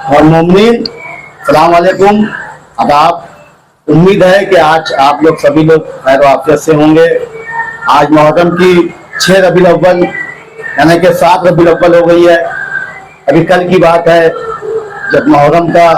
और मोमिनीन, सलाम वालेकुम। अब आप उम्मीद है कि आज आप लोग सभी लोग खैर आफियत से होंगे। आज मुहर्रम की 6 रबीउल अव्वल यानी कि 7 रबीउल अव्वल हो गई है। अभी कल की बात है जब मुहर्रम का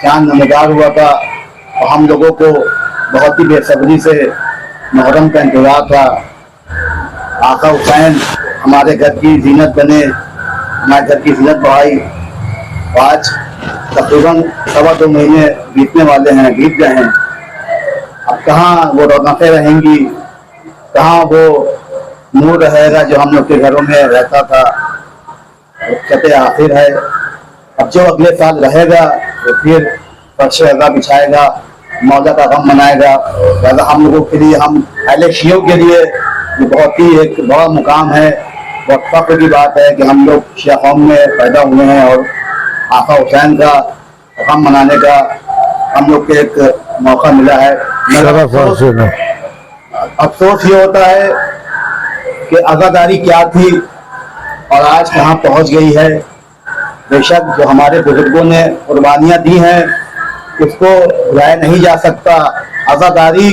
चांद नमदार हुआ था और हम लोगों को बहुत ही बेसब्री से मुहर्रम का इंतजार था। आका हुसैन हमारे घर की जीनत बने, हमारे घर की जीनत बढ़ाई। आज तकरीबन 2.25 महीने बीतने वाले हैं, बीत गए हैं। अब कहाँ वो रौनकें रहेंगी, कहाँ वो नूर रहेगा जो हम लोग के घरों में रहता था। रुखसत आखिर है। अब जो अगले साल रहेगा वो फिर फर्श अज़ा बिछाएगा, मौला का गम मनाएगा। लिहाजा हम लोगों के लिए, हम अहले शियों के लिए ये बहुत ही एक बड़ा मुकाम है, बहुत फख्र की बात है कि हम लोग शिया कौम में पैदा हुए हैं और आका हुसैन का गम मनाने का हम लोग को एक मौका मिला है। अफसोस ये होता है कि आज़ादारी क्या थी और आज कहाँ पहुँच गई है। बेशक जो हमारे बुजुर्गों ने कुर्बानियाँ दी हैं उसको भुलाया नहीं जा सकता। आज़ादारी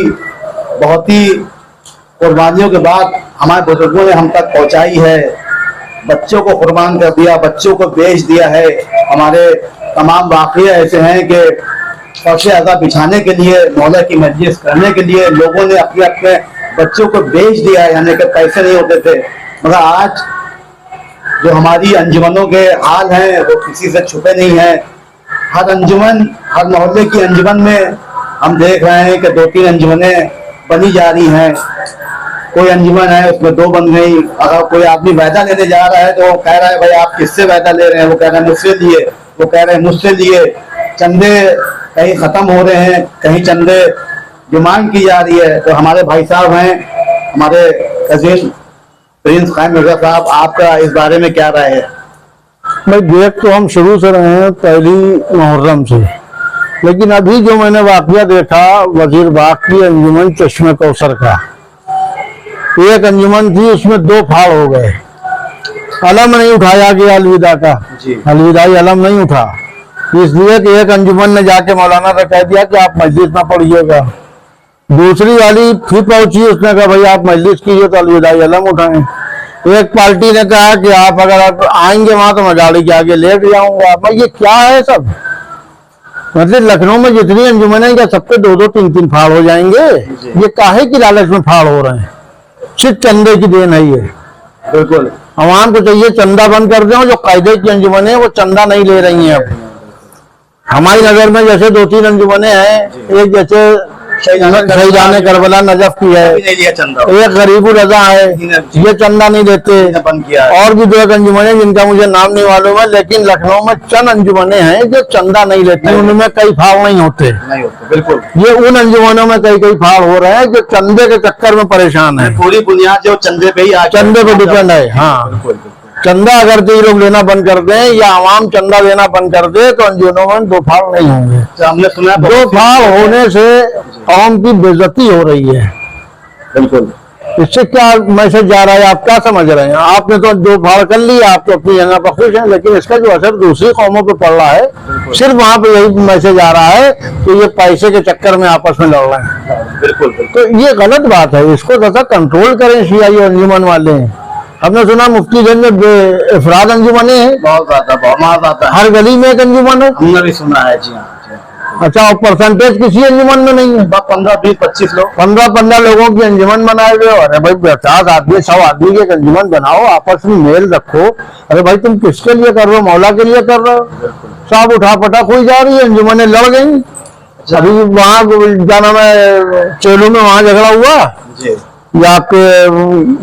बहुत ही कुर्बानियों के बाद हमारे बुजुर्गों ने हम तक पहुँचाई है। बच्चों को कुर्बान कर दिया, बच्चों को बेच दिया है। हमारे तमाम वाक़या ऐसे हैं कि फर्श अज़ा बिछाने के लिए, मौला की मजलिस करने के लिए लोगों ने अपने अपने बच्चों को बेच दिया, यानी कि पैसे नहीं होते थे। मगर आज जो हमारी अंजुमनों के हाल हैं वो किसी से छुपे नहीं हैं। हर अंजुमन, हर मोहल्ले की अंजुमन में हम देख रहे हैं कि 2-3 अंजुमनें बनी जा रही हैं। कोई अंजुमन है उसमें 2 बन गई। अगर कोई आदमी वायदा लेने जा रहा है तो वो कह रहा है भाई आप किससे वायदा ले रहे हैं, वो कह रहा है मुझसे लिए, वो कह रहे हैं मुझसे लिए। चंदे कहीं खत्म हो रहे हैं, कहीं चंदे डिमांड की जा रही है। तो हमारे भाई साहब हैं, हमारे कजीन प्रिंस कायम मिर्जा साहब, आपका इस बारे में क्या राय है? भाई देख तो हम शुरू से रहे हैं पहली मुहर्रम से, लेकिन अभी जो मैंने वाकया देखा वजीर बाग की अंजुमन चश्मे कौसर का, एक अंजुमन थी उसमें 2 फाड़ हो गए। अलम नहीं उठाया गया अलविदा का, अलविदाई अलम नहीं उठा, इसलिए कि एक अंजुमन ने जाके मौलाना से कह दिया कि आप मस्जिद में पढ़िएगा। दूसरी वाली फिर पहुंची, उसने कहा भाई आप मस्जिद कीजिए तो अलविदाई अलम उठाएं। एक पार्टी ने कहा कि आप अगर आप आएंगे वहां तो मैं गाड़ी के आगे लेट जाऊंगा। भाई ये क्या है सब? मतलब लखनऊ में जितनी अंजुमन है क्या सबके 2-2, 3-3 फाड़ हो जाएंगे? ये काहे की लालच में फाड़ हो रहे हैं? सिर्फ चंदे की देन है ये। बिल्कुल आवाम को चाहिए चंदा बंद कर दें। जो कायदे की अंजुमन है वो चंदा नहीं ले रही हैं। अब हमारी नजर में जैसे 2-3 अंजुमने हैं, एक जैसे शहीदाने करबला नजफ की है, एक गरीबुल रजा है, ये चंदा नहीं देते। और भी 2 अंजुमन है जिनका मुझे नाम नहीं मालूम है, लेकिन लखनऊ में चंद अंजुमने हैं जो चंदा नहीं लेते, उनमें कई फाड़ नहीं होते। बिल्कुल ये उन अंजुमनों में कई फाड़ हो रहे हैं जो चंदे के चक्कर में परेशान है। पूरी बुनियाद जो चंदे पे ही, चंदे पे डिपेंड है। हाँ, चंदा अगर तो ये लोग लेना बंद कर दें या आवाम चंदा देना बंद कर दे तो अंजुमनों में 2 फाड़ नहीं होंगे। हमने सुना 2 फाड़ होने से कौम की बेइज्जती हो रही है। बिल्कुल इससे क्या मैसेज जा रहा है, आप क्या समझ रहे हैं? आपने तो 2 फाड़ कर लिया, आप तो अपनी जगह पर खुश हैं, लेकिन इसका जो असर दूसरी कौमों पे पड़ रहा है, सिर्फ वहां पे यही मैसेज आ रहा है कि ये पैसे के चक्कर में आपस में लड़ रहे हैं। बिल्कुल तो ये गलत बात है, इसको जरा कंट्रोल करें शियाई अंजुमन वाले। हमने सुना मुफ्तीगंज में इफराद अंजुमने हैं, बहुत ज्यादा हर गली में एक अंजुमन है। हमने भी सुना है। जी हाँ। अच्छा, और परसेंटेज किसी अंजुमन में नहीं है। 15, 20, 25 लोग, 15 लोगों की अंजुमन बनाए हुए। अरे भाई 50 आदमी, 100 आदमी की एक अंजुमन बनाओ, आपस में मेल रखो। अरे भाई तुम किसके लिए कर रहे हो? मौला के लिए कर रहे हो? सब उठा पटा कोई जा रही है, अंजुमने लड़ गई। अभी वहाँ क्या नाम है, चेलू में वहाँ झगड़ा हुआ या आपके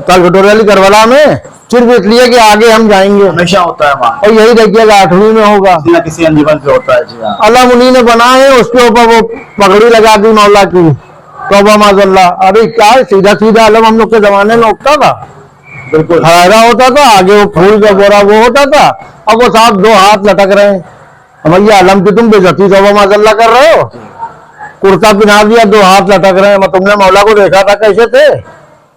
कल कटोरियाली करबला में, सिर्फ इसलिए कि आगे हम जाएंगे। हमेशा होता है वहाँ, और यही देखिएगा 8वीं में होगा, किसी न किसी अंजुमन पे होता है। जी हाँ। अलम उन्हीं ने बनाए, उसके ऊपर वो पगड़ी लगा दी मौला की, तौबा माज़अल्लाह। अरे क्या सीधा सीधा अलम हम लोग के जमाने में उठता था, बिल्कुल हरा होता था, आगे वो फूल का बोरा वो होता था। अब वो साहब 2 हाथ लटक रहे हैं। भैया अलम की तुम बेइज्जती तौबा माज़अल्लाह कर रहे हो। कुर्ता पिना दिया, 2 हाथ लटक रहे हैं। तुमने मौला को देखा था कैसे थे?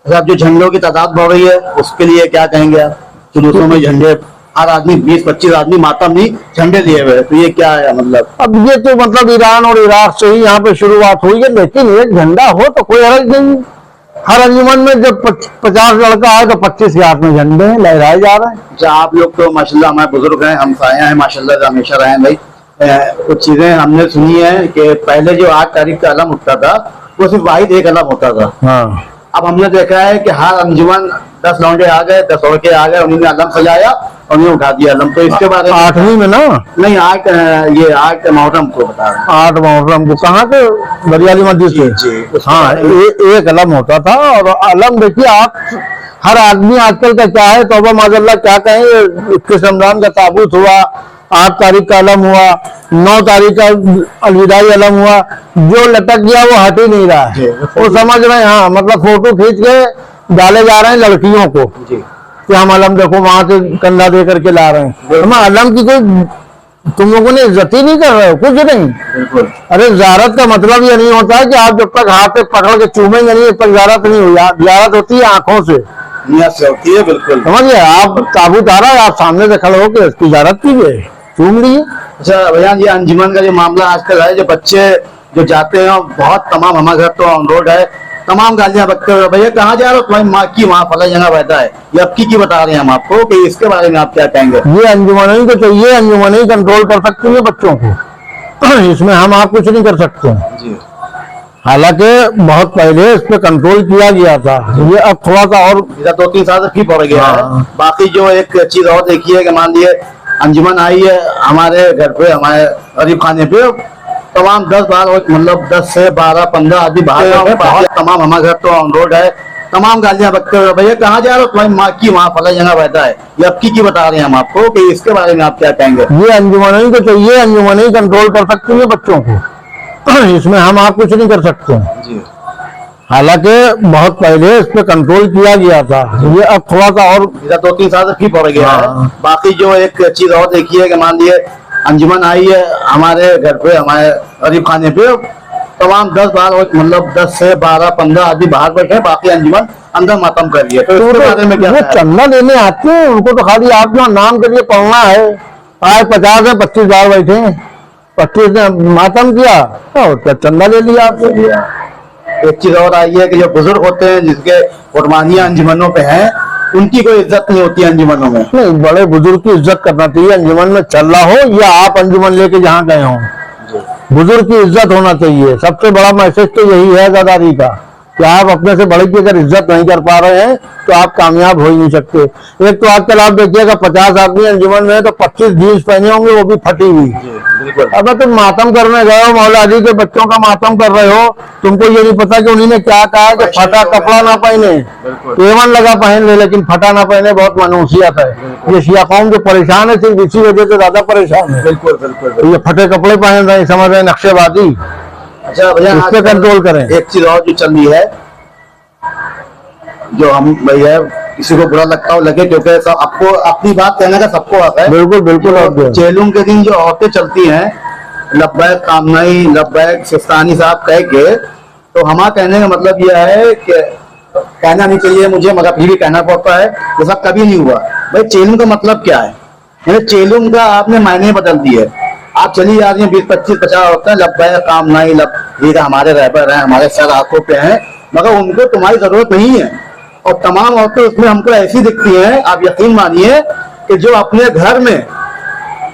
अब जो झंडों की तादाद बढ़ रही है उसके लिए क्या कहेंगे आप? जुलूसों में झंडे हर आदमी 20-25 आदमी मातम नहीं झंडे लिए हुए हैं। तो ये क्या है मतलब? अब ये तो मतलब ईरान और इराक से ही यहाँ पे शुरुआत हुई है, लेकिन एक झंडा हो तो कोई हर्ज नहीं। हर अंजुमन में जब 50 लड़का है तो 25 के हाथ में झंडे हैं, लहराए जा रहे हैं। अच्छा, आप लोग तो माशाल्लाह हमारे बुजुर्ग हैं, हम साया हैं माशाल्लाह, जो हमेशा रहे हैं भाई। कुछ चीजें हमने सुनी है कि पहले जो 8 तारीख का अलम उठता था वो सिर्फ वाहिद एक अलम होता था। हाँ, अब हमने देखा है कि हर अंजुमन 10 लौंडे आ गए, 10 औरतें आ गए, उन्होंने अलम सजाया और उन्हें उठा दिया अलम। तो इसके बारे में 8वीं में ना, नहीं 8 मुहर्रम को बता रहे हैं। 8 मुहर्रम को कहाँ के बरियाली मस्जिद जी, से। उसके हाँ, बारे में। एक अलम होता था। और अलम देखिए आप, हर आदमी आजकल का क्या है, तौबा माजल्ला क्या कहें, 21 रमजान का ताबूत हुआ, 8 तारीख का अलम हुआ, 9 तारीख का अलविदाई अलम हुआ, जो लटक गया वो हट ही नहीं रहा है। वो समझ रहे हैं, हाँ मतलब फोटो खींच के डाले जा रहे हैं लड़कियों को जी, कि हम अलम देखो वहां से कंधा दे करके ला रहे हैं। हम अलम की कोई, तुम लोगों ने इज्जत ही नहीं कर रहे हो, कुछ नहीं। बिल्कुल। अरे ज़ियारत का मतलब ये नहीं होता है कि आप जब तक हाथ से पकड़ के चूमेंगे नहीं, तब तक ज़ियारत नहीं हुई। ज़ियारत होती है आंखों से, नियत से होती है, बिल्कुल। समझिए। आप ताबूत आ रहा है, आप सामने से खड़े होकर इसकी ज़ियारत कीजिए, चूम लिए। अच्छा भैया, ये अंजुमन का जो मामला आजकल है, जो बच्चे जो जाते हैं बहुत तमाम, हमारे घर तो ऑन रोड है, तमाम गालियां बकते हुए, भैया कहाँ जा रहे हो, तुम्हारी माँ की वहाँ फला जगह बैठा है, ये अब की बता रहे हैं हम आपको, कि इसके बारे में आप क्या कहेंगे? ये अंजुमन ही तो चाहिए, अंजुमन ही कंट्रोल कर सकती है बच्चों को। इसमें हम आप कुछ नहीं कर सकते हैं। जी, हालांकि बहुत पहले इस पे कंट्रोल किया गया था, ये अब थोड़ा सा और इधर 2-3 साल से ठीक हो गया है। हाँ। बाकी जो एक चीज और देखी है कि मान लिए अंजुमन आई है हमारे घर पे, हमारे गरीब खाने पे, तमाम 10-12 मतलब 10 से 12-15 आदमी बाहर हैं, बाकी तमाम, हमारे घर तो ऑन रोड है, तमाम गालियां बकते हुए, भैया कहाँ जा रहे हो, तुम्हारी माँ की वहाँ फला जगह बैठा है, ये अब की बता रहे हैं हम आपको, कि इसके बारे में आप क्या कहेंगे? ये अंजुमन ही तो चाहिए, अंजुमन ही कंट्रोल कर सकती है बच्चों को। इसमें हम आप कुछ नहीं कर सकते हैं। जी, हालांकि बहुत पहले इस पे कंट्रोल किया गया था, ये अब थोड़ा सा और इधर 2-3 साल से ठीक हो गया है। हाँ। बाकी जो एक चीज और देखी है कि मान लिए अंजुमन आई है हमारे घर पे, हमारे गरीब खाने पे, तमाम 10-12 मतलब 10 से 12-15 आदमी बाहर बैठे हैं, बाकी अंजुमन अंदर मातम कर रही है। तो इसके बारे में क्या वो ख्याल है? चंदा लेने आते हैं, उनको तो खाली आप जो नाम के लिए पढ़ना है। आए 50 है, 25 बार बैठे हैं, 25 ने मातम किया और क्या चंदा ले लिया आपसे। एक चीज और आई है कि जो बुजुर्ग होते हैं, जिसके कुर्बानियां अंजुमनों पे हैं, उनकी कोई इज्जत नहीं होती अंजुमनों में। नहीं, बड़े बुजुर्ग की इज्जत करना चाहिए, अंजुमन में चल रहा हो या आप अंजुमन लेके जहाँ गए हो, बुजुर्ग की इज्जत होना चाहिए। सबसे बड़ा मैसेज तो यही है गद्दारी का, कि आप अपने से बड़े की अगर इज्जत नहीं कर पा रहे हैं तो आप कामयाब हो ही नहीं सकते। एक तो आजकल आप देखिएगा 50 आदमी अंजुमन में तो 25 जीन्स पहने होंगे, वो भी फटी हुई। बिल्कुल। अगर तुम मातम करने गए हो, मौला अली के बच्चों का मातम कर रहे हो, तुमको ये नहीं पता कि उन्होंने क्या कहा कि फटा कपड़ा ना पहने, एवन लगा पहन ले, लेकिन फटा ना पहने, बहुत मनूसियत है। ये शिया कौम जो परेशान है, सिर्फ इसी वजह से ज्यादा परेशान है। बिल्कुल बिल्कुल। ये फटे कपड़े पहन रहे हैं, समझ रहे हैं नक्शेबाजी। अच्छा भैया, इस पे आजकल कंट्रोल करें। एक चीज और जो चल रही है, जो हम भैया किसी को बुरा लगता हो लगे, क्योंकि सब आपको अपनी बात कहने का सबको हक है। बिल्कुल बिल्कुल। और क्या। चेलुम के दिन जो औरतें चलती हैं लब्बैक कामनाई, लब्बैक सिस्तानी साहब कह के, तो हमारा कहने का मतलब यह है कि कहना नहीं चाहिए मुझे, मगर फिर भी कहना पड़ता है, ये सब कभी नहीं हुआ। भाई चेलुम का मतलब क्या है? यानी चेलुम का आपने मायने बदल दिए। आप चली जा रही हैं 20-25-50 होते हैं, लब्बैक कामनाई, ये हमारे रहबर हैं, हमारे सर आंखों पे हैं, मगर उनको तुम्हारी जरूरत नहीं है। और तमाम औरतें उसमें हमको ऐसी दिखती हैं, आप यकीन मानिए, कि जो अपने घर में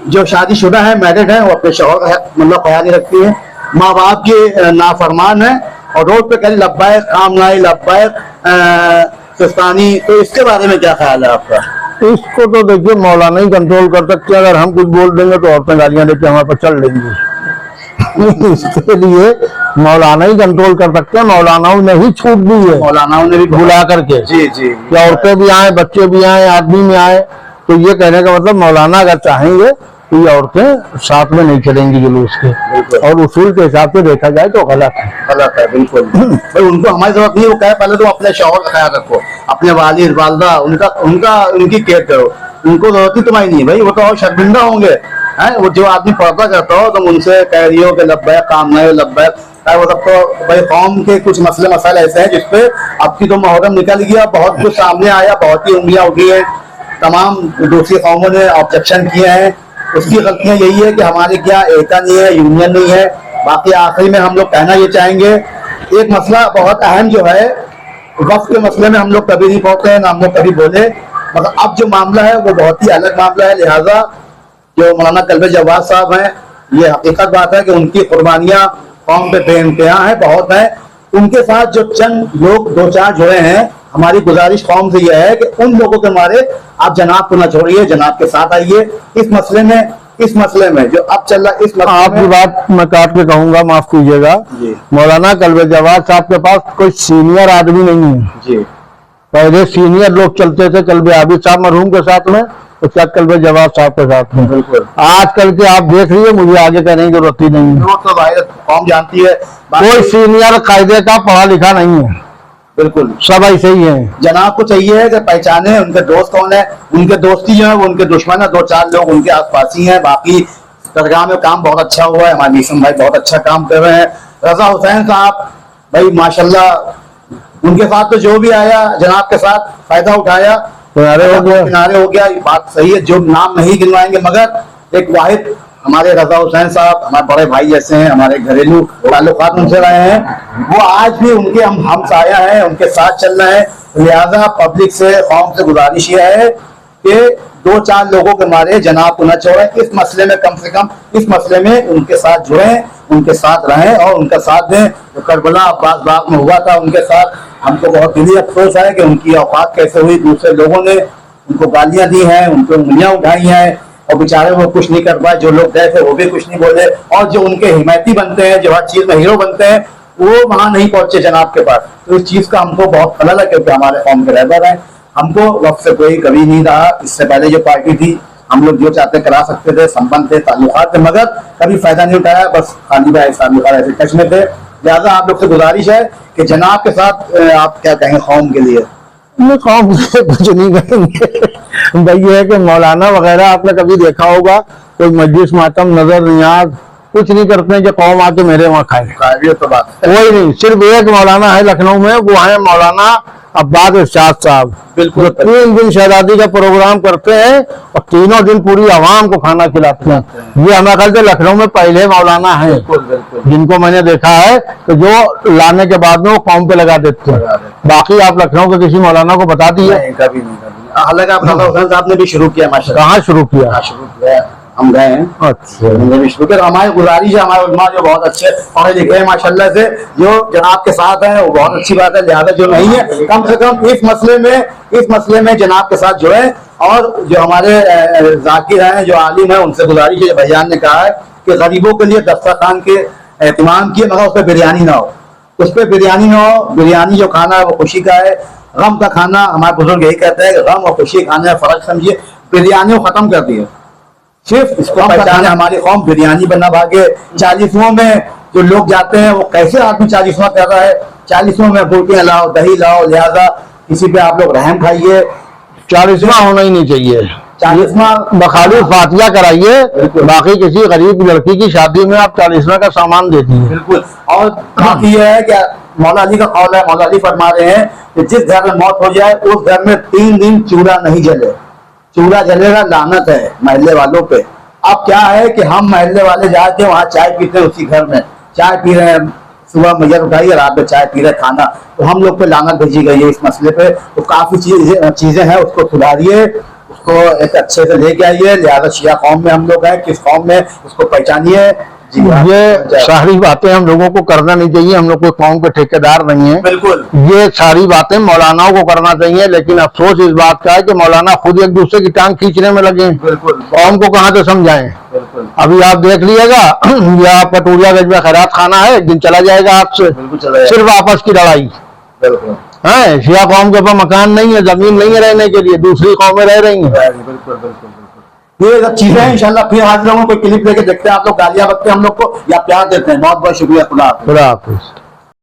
जो शादीशुदा है, मैरिड है, वो अपने शौहर का मतलब ख्याल नहीं रखती है, माँ बाप की नाफरमान है, और रोड पे कह लब्बैक कामनाई, लब्बैक सिस्तानी। तो इसके बारे में क्या ख्याल है आपका? इसको तो देखिए मौलाना ही कंट्रोल कर सकते हैं। अगर हम कुछ बोल देंगे तो औरतें गालियां देके हमारे पर चढ़ लेंगी। इसके लिए मौलाना ही कंट्रोल कर सकते हैं। मौलानाओं ने ही छूट दी है, मौलानाओं ने भी बुला करके, जी जी, कि औरतें भी आए, बच्चे भी आए, आदमी भी आए। तो ये कहने का मतलब मौलाना अगर चाहेंगे तो ये औरतें साथ में नहीं चलेंगी जुलूस के, और उसूल के हिसाब से देखा जाए तो गलत है। गलत है बिल्कुल। भाई उनको हमारी जरूरत नहीं, वो कहे पहले तुम अपने शौहर का ख्याल रखो, अपने वालिद वालदा उनकी केयर करो, उनको जरूरत ही तुम्हारी नहीं। भाई वो तो और शर्मिंदा होंगे हैं, वो जो आदमी पर्दा करता हो, तुम उनसे कह रही हो कि लब्बैक कामनाई लब्बैक, वो सब तो भाई कौम के कुछ मसले मसाइल ऐसे हैं जिसपे अब की तो मुहर्रम निकल गया, बहुत कुछ सामने आया, बहुत ही उंगलियां उठी है, तमाम दूसरी कौमों ने ऑब्जेक्शन किए हैं, उसकी गलतियां यही है कि हमारे क्या एकता नहीं है, यूनियन नहीं है। बाकी आखिरी में हम लोग कहना ये चाहेंगे, एक मसला बहुत अहम जो है, वक्त के मसले में हम लोग कभी नहीं पहुंचे हैं, ना हम लोग कभी बोले, मगर अब जो मामला है वो बहुत ही अलग मामला है। लिहाजा जो मौलाना कल्बे जवाद साहब हैं, ये हकीकत बात है कि उनकी कुर्बानियां कौम पे बेइंतहा है, बहुत है। उनके साथ जो चंद लोग दो चार जुड़े हैं, हमारी गुजारिश कौम से यह है कि उन लोगों के मारे आप जनाब को न छोड़िए, जनाब के साथ आइए इस मसले में जो अब चल रहा है। इस मसले आपकी में बात मैं काट के कहूंगा, माफ कीजिएगा। जी मौलाना कल्बे जवाद साहब के पास कोई सीनियर आदमी नहीं है। जी पहले सीनियर लोग चलते थे कल्बे आबिद साहब मरहूम के साथ में, उसके बाद कल्बे जवाद साहब के साथ में। बिल्कुल। आजकल के आप देख रही है, मुझे आगे कहने की जरूरत ही नहीं है। वो तो भाई कौम जानती है। कोई सीनियर कायदे का पढ़ा लिखा नहीं है, बिल्कुल सब ऐसे ही है। जनाब को चाहिए है कि पहचाने उनके दोस्त कौन है, उनके दोस्ती जो है वो उनके दुश्मन है, दो चार लोग उनके आसपासी हैं। बाकी दरगाह में काम बहुत अच्छा हुआ है, हमारे मीसम भाई बहुत अच्छा काम कर रहे हैं। रजा हुसैन साहब भाई माशाल्लाह, उनके साथ तो जो भी आया जनाब के साथ फायदा उठाया, किनारे हो गया। किनारे हो गया। ये बात सही है, जो नाम नहीं गिनवाएंगे, मगर एक वाहिद हमारे रजा हुसैन साहब हमारे बड़े भाई जैसे हैं, हमारे घरेलू ताल्लुकात उनसे रहे हैं, वो आज भी उनके हम साया हैं, उनके साथ चल रहे हैं। लिहाजा पब्लिक से कौम से गुजारिश ये है कि दो चार लोगों के मारे जनाब को न छोड़ें, इस मसले में कम से कम इस मसले में उनके साथ जुड़ें, उनके साथ रहें और उनका साथ दें। तो करबला अब्बास बाग में हुआ था उनके साथ, हमको बहुत दिली अफसोस है कि उनकी औकात कैसे हुई, दूसरे लोगों ने उनको गालियां दी हैं, उनको उंगलियां उठाई हैं और बेचारे वो कुछ नहीं कर पाए। जो लोग गए थे वो भी कुछ नहीं बोले, और जो उनके हिमायती बनते हैं, जो हर चीज में हीरो बनते हैं, वो वहां नहीं पहुंचे जनाब के पास। तो इस चीज का हमको बहुत खलल है, क्योंकि हमारे कौम के रहबर हैं। हमको वक्त से कोई कभी नहीं रहा। इससे पहले जो पार्टी थी, हम लोग जो चाहते करा सकते थे, संबंध थे, ताल्लुकात थे, मगर कभी फायदा नहीं उठाया। बस खाली भाई ऐसे टच में थे। लिहाजा आप लोग से गुजारिश है कि जनाब के साथ आप क्या कहें कौम के लिए? कौम से कुछ नहीं करेंगे भाई। ये है कि मौलाना वगैरह आपने कभी देखा होगा, कोई मजलिस मातम नजर नियाज कुछ नहीं करते हैं कि कौम आके मेरे वहाँ खाए। ये तो बात है। कोई नहीं, सिर्फ एक मौलाना है लखनऊ में, वो है मौलाना अब्बास इरशाद साहब। बिल्कुल। जो 3 दिन शहजादी का प्रोग्राम करते हैं और तीनों दिन पूरी आवाम को खाना खिलाते हैं। ये हमारे ख्याल से लखनऊ में पहले मौलाना है जिनको मैंने देखा है कि जो लाने के बाद में वो कौम पे लगा देते हैं। बाकी आप लखनऊ के किसी मौलाना को बता दिए? कभी नहीं। हालांकि आप रजा हुसैन साहब ने भी शुरू किया माशाल्लाह। कहाँ शुरू किया? शुरू किया, हम गए हैं। अच्छा। उन्होंने भी शुरू किया। हमारी गुजारिश है, हमारे उलमा जो बहुत अच्छे पढ़े लिखे हैं माशाल्लाह से, जो जनाब के साथ हैं, वो बहुत अच्छी बात है। लिहाजा जो नहीं है, कम से कम इस मसले में जनाब के साथ जुड़े। और जो हमारे जाकिर हैं, जो आलिम है, उनसे गुजारिश है, भैयान ने कहा है कि गरीबों के लिए दस्तरखान के एहतमाम किए, मगर उस पर बिरयानी ना हो, उस पर बिरयानी ना हो। बिरयानी जो खाना है वो खुशी का है, गम का खाना। हमारे बुजुर्ग यही कहते हैं कि गम और खुशी खाने में फर्क समझिए। बिरयानी को खत्म कर दिए, सिर्फ इसको पहचाने हमारी कौम बिरयानी बना भागे। 40वां में जो लोग जाते हैं, वो कैसे आदमी 40वां कर रहा है, 40वां में बोटियां लाओ, दही लाओ। लिहाजा किसी पे आप लोग रहम खाइए। 40वां होना ही नहीं चाहिए। 40वां बखाली फातिया कराइए, बाकी किसी गरीब लड़की की शादी में आप 40वां का सामान दे दीजिए। बिल्कुल। और बाकी यह है कि मौला अली का कौल है, मौला अली फरमा रहे हैं कि जिस घर में मौत हो जाए उस घर में 3 दिन चूल्हा नहीं जले। चूल्हा जलेगा लानत है महल्ले वालों पे। अब क्या है कि हम महल्ले वाले जाके वहाँ चाय पीते हैं, उसी घर में चाय पी रहे हैं, सुबह मैयर उठाइए, रात में चाय पी रहे खाना, तो हम लोग पे लानत भेजी गई है इस मसले पे। तो काफी चीजें हैं, उसको सुधारिए, उसको एक अच्छे से लेके आइए। लिहाजा शिया कौम में हम लोग हैं, किस कौम में उसको पहचानिए। ये सारी बातें हम लोगों को करना नहीं चाहिए। हम लोग कोई कौम के ठेकेदार नहीं है। बिल्कुल। ये सारी बातें मौलानाओं को करना चाहिए, लेकिन अफसोस इस बात का है कि मौलाना खुद एक दूसरे की टांग खींचने में लगे। बिल्कुल। कौम को कहाँ से समझाएं? बिल्कुल। अभी आप देख लीजिएगा, या पटूरियागंज में खैरात खाना है, एक दिन चला जाएगा आपसे, सिर्फ आपस की लड़ाई है। शिया कौम के ऊपर मकान नहीं है, जमीन नहीं है रहने के लिए, दूसरी कौमें रह रही हैं। बिल्कुल। ये सब चीजें हैं। इंशाल्लाह फिर हाजिर होंगे, कोई क्लिप लेके देखते हैं। आप लोग गालियां बकते हैं हम लोग को या प्यार देते हैं। बहुत बहुत शुक्रिया। खुदा हाफिज।